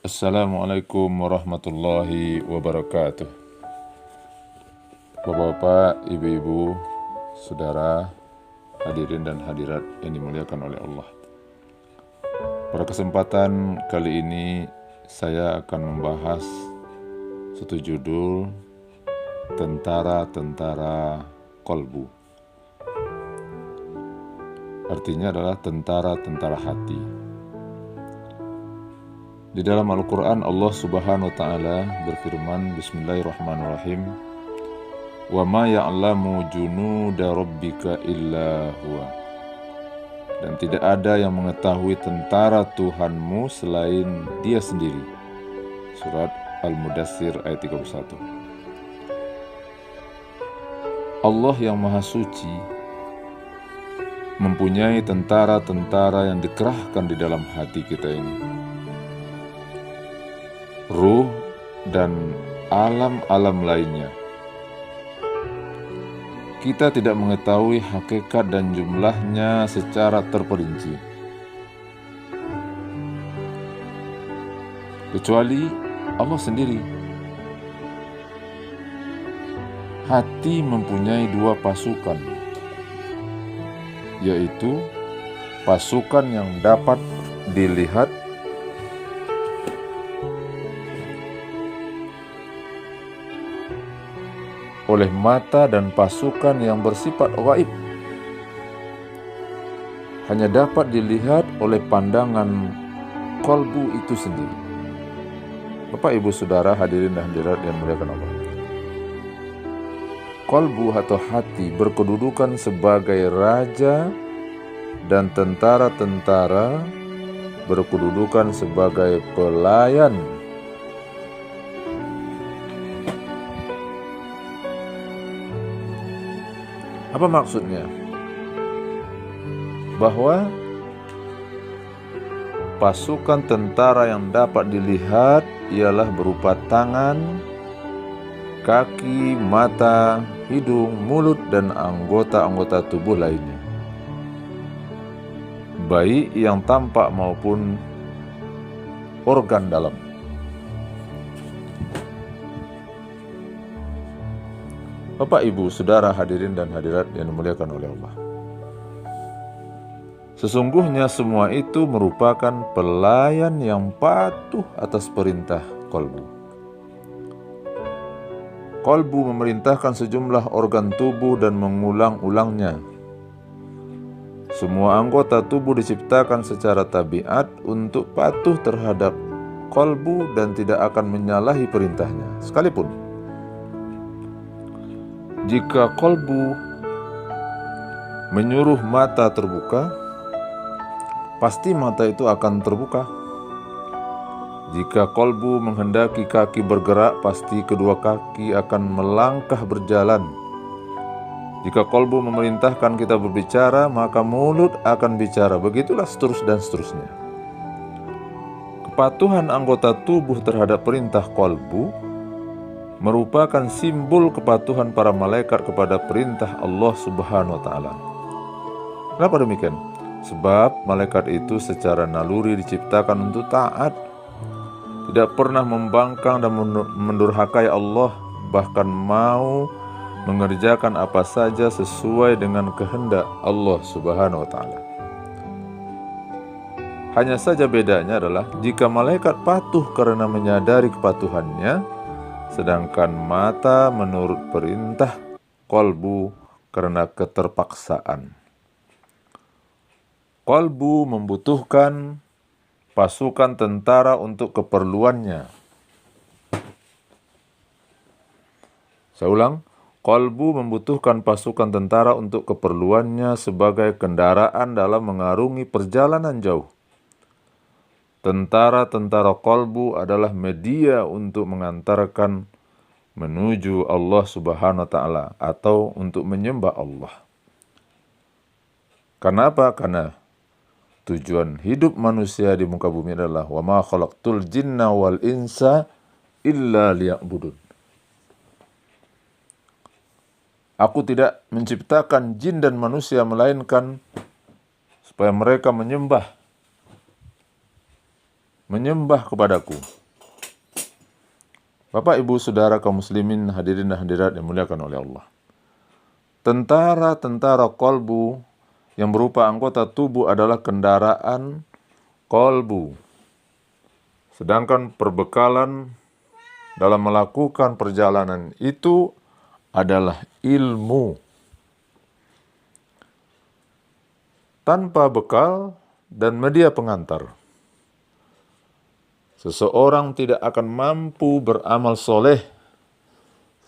Assalamualaikum warahmatullahi wabarakatuh. Bapak-bapak, ibu-ibu, saudara, hadirin dan hadirat yang dimuliakan oleh Allah. Pada kesempatan kali ini saya akan membahas satu judul, Tentara-tentara Kolbu. Artinya adalah tentara-tentara hati. Di dalam Al-Quran Allah Subhanahu wa Ta'ala berfirman, Bismillahirrahmanirrahim, Wa ma ya'lamu junuda rabbika illa huwa. Dan tidak ada yang mengetahui tentara Tuhanmu selain Dia sendiri. Surat Al-Mudaththir ayat 31. Allah yang Maha Suci mempunyai tentara-tentara yang dikerahkan di dalam hati kita ini. Ruh dan alam-alam lainnya. Kita tidak mengetahui hakikat dan jumlahnya secara terperinci, kecuali Allah sendiri. Hati mempunyai dua pasukan, yaitu pasukan yang dapat dilihat oleh mata dan pasukan yang bersifat gaib, hanya dapat dilihat oleh pandangan kolbu itu sendiri. Bapak, ibu, saudara, hadirin dan hadirat yang dimuliakan Allah. Kolbu atau hati berkedudukan sebagai raja dan tentara-tentara berkedudukan sebagai pelayan. Apa maksudnya? Bahwa pasukan tentara yang dapat dilihat ialah berupa tangan, kaki, mata, hidung, mulut, dan anggota-anggota tubuh lainnya, baik yang tampak maupun organ dalam. Bapak, ibu, saudara, hadirin dan hadirat yang dimuliakan oleh Allah. Sesungguhnya semua itu merupakan pelayan yang patuh atas perintah kolbu. Kolbu memerintahkan sejumlah organ tubuh dan mengulang-ulangnya. Semua anggota tubuh diciptakan secara tabiat untuk patuh terhadap kolbu dan tidak akan menyalahi perintahnya, sekalipun jika kolbu menyuruh mata terbuka, pasti mata itu akan terbuka. Jika kolbu menghendaki kaki bergerak, pasti kedua kaki akan melangkah berjalan. Jika kolbu memerintahkan kita berbicara, maka mulut akan bicara. Begitulah seterusnya dan seterusnya. Kepatuhan anggota tubuh terhadap perintah kolbu merupakan simbol kepatuhan para malaikat kepada perintah Allah Subhanahu wa Ta'ala. Kenapa demikian? Sebab malaikat itu secara naluri diciptakan untuk taat, tidak pernah membangkang dan mendurhakai Allah, bahkan mau mengerjakan apa saja sesuai dengan kehendak Allah Subhanahu wa Ta'ala. Hanya saja bedanya adalah jika malaikat patuh karena menyadari kepatuhannya, sedangkan mata menurut perintah kolbu karena keterpaksaan. Kolbu membutuhkan pasukan tentara untuk keperluannya. Saya ulang, kolbu membutuhkan pasukan tentara untuk keperluannya sebagai kendaraan dalam mengarungi perjalanan jauh. Tentara-tentara kolbu adalah media untuk mengantarkan menuju Allah Subhanahu wa Ta'ala atau untuk menyembah Allah. Kenapa? Karena tujuan hidup manusia di muka bumi adalah wa ma khalaqtul jinna wal insa illa liya'budun. Aku tidak menciptakan jin dan manusia melainkan supaya mereka menyembah menyembah kepadaku. Bapak, Ibu, Saudara kaum muslimin, hadirin dan hadirat yang dimuliakan oleh Allah. Tentara-tentara kolbu yang berupa anggota tubuh adalah kendaraan kolbu. Sedangkan perbekalan dalam melakukan perjalanan itu adalah ilmu. Tanpa bekal dan media pengantar, seseorang tidak akan mampu beramal soleh.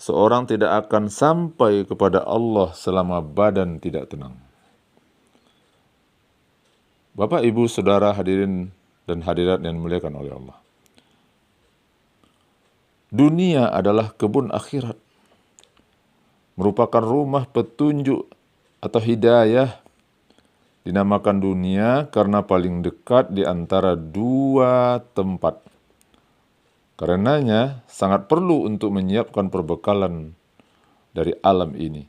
Seorang tidak akan sampai kepada Allah selama badan tidak tenang. Bapak, Ibu, Saudara, hadirin dan hadirat yang dimuliakan oleh Allah. Dunia adalah kebun akhirat, merupakan rumah petunjuk atau hidayah. Dinamakan dunia karena paling dekat di antara dua tempat. Karenanya sangat perlu untuk menyiapkan perbekalan dari alam ini.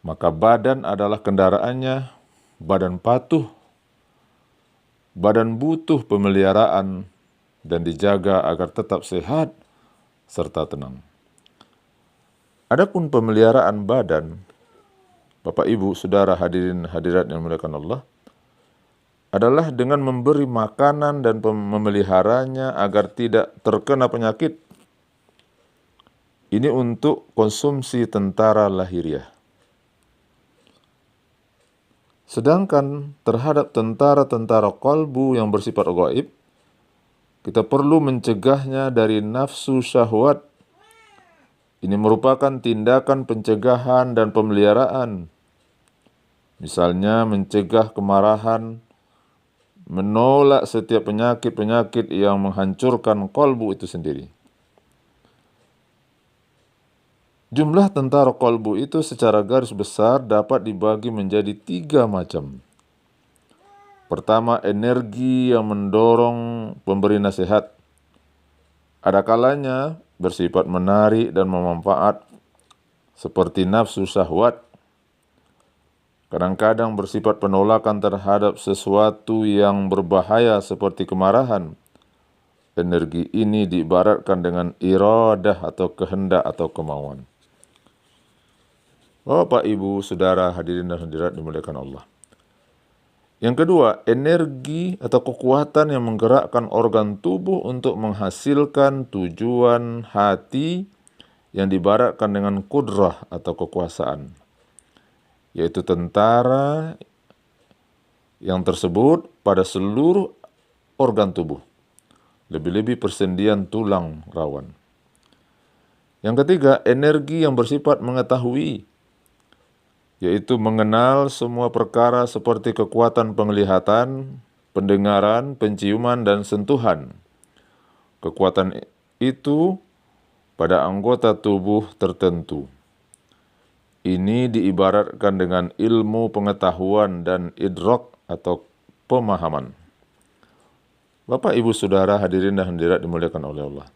Maka badan adalah kendaraannya, badan patuh, badan butuh pemeliharaan dan dijaga agar tetap sehat serta tenang. Adapun pemeliharaan badan, Bapak, Ibu, Saudara, hadirin hadirat yang dimuliakan Allah, adalah dengan memberi makanan dan memeliharanya agar tidak terkena penyakit. Ini untuk konsumsi tentara lahiriah. Sedangkan terhadap tentara-tentara qalbu yang bersifat gaib, kita perlu mencegahnya dari nafsu syahwat. Ini merupakan tindakan pencegahan dan pemeliharaan. Misalnya mencegah kemarahan, menolak setiap penyakit-penyakit yang menghancurkan qalbu itu sendiri. Jumlah tentara qalbu itu secara garis besar dapat dibagi menjadi 3 macam. Pertama, energi yang mendorong pemberi nasihat. Ada kalanya bersifat menarik dan memanfaat seperti nafsu syahwat. Kadang-kadang bersifat penolakan terhadap sesuatu yang berbahaya seperti kemarahan. Energi ini diibaratkan dengan iradah atau kehendak atau kemauan. Bapak, Ibu, Saudara, hadirin dan hadirat dimuliakan Allah. Yang kedua, energi atau kekuatan yang menggerakkan organ tubuh untuk menghasilkan tujuan hati yang diibaratkan dengan kudrah atau kekuasaan, yaitu tentara yang tersebut pada seluruh organ tubuh, lebih-lebih persendian tulang rawan. Yang ketiga, energi yang bersifat mengetahui, yaitu mengenal semua perkara seperti kekuatan penglihatan, pendengaran, penciuman, dan sentuhan. Kekuatan itu pada anggota tubuh tertentu. Ini diibaratkan dengan ilmu pengetahuan dan idrak atau pemahaman. Bapak, Ibu, Saudara, hadirin dan hadirat dimuliakan oleh Allah.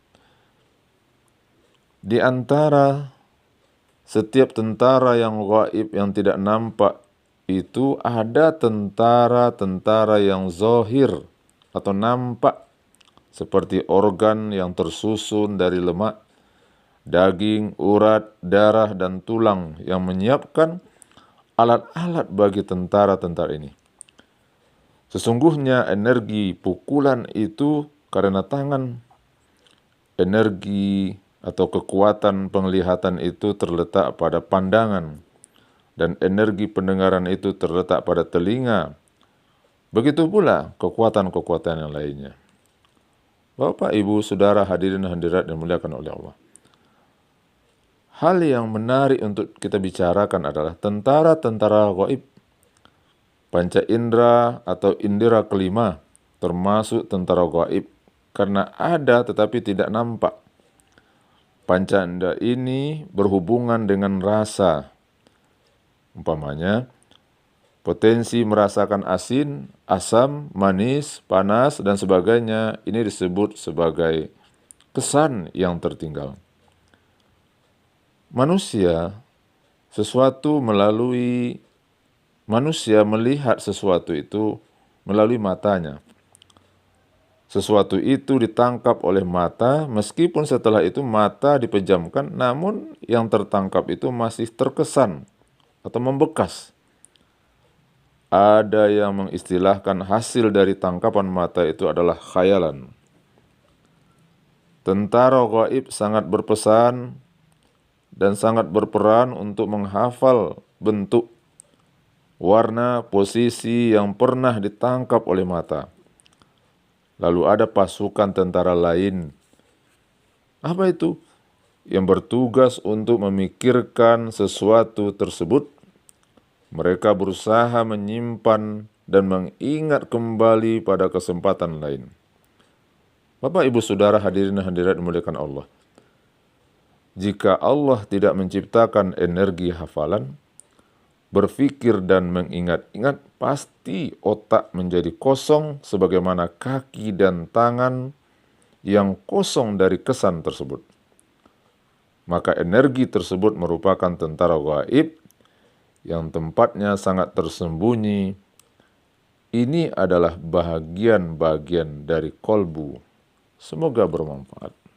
Di antara setiap tentara yang gaib, yang tidak nampak, itu ada tentara-tentara yang zahir atau nampak, seperti organ yang tersusun dari lemak, daging, urat, darah, dan tulang yang menyiapkan alat-alat bagi tentara-tentara ini. Sesungguhnya energi pukulan itu karena tangan. Energi atau kekuatan penglihatan itu terletak pada pandangan, dan energi pendengaran itu terletak pada telinga. Begitu pula kekuatan-kekuatan yang lainnya. Bapak, Ibu, Saudara, hadirin dan hadirat yang dimuliakan oleh Allah. Hal yang menarik untuk kita bicarakan adalah tentara-tentara gaib. Panca indera atau indera kelima termasuk tentara gaib karena ada tetapi tidak nampak. Panca indera ini berhubungan dengan rasa. Umpamanya, potensi merasakan asin, asam, manis, panas, dan sebagainya, ini disebut sebagai kesan yang tertinggal. Manusia melihat sesuatu itu melalui matanya. sesuatu itu ditangkap oleh mata, meskipun setelah itu mata dipejamkan, namun yang tertangkap itu masih terkesan atau membekas. Ada yang mengistilahkan hasil dari tangkapan mata itu adalah khayalan. Tentara gaib sangat berpesan dan sangat berperan untuk menghafal bentuk, warna, posisi yang pernah ditangkap oleh mata. Lalu ada pasukan tentara lain. Apa itu? Yang bertugas untuk memikirkan sesuatu tersebut. Mereka berusaha menyimpan dan mengingat kembali pada kesempatan lain. Bapak, Ibu, Saudara, hadirin dan hadirat dimuliakan Allah. Jika Allah tidak menciptakan energi hafalan, berpikir dan mengingat-ingat, pasti otak menjadi kosong sebagaimana kaki dan tangan yang kosong dari kesan tersebut. Maka energi tersebut merupakan tentara gaib yang tempatnya sangat tersembunyi. Ini adalah bagian-bagian dari kolbu. Semoga bermanfaat.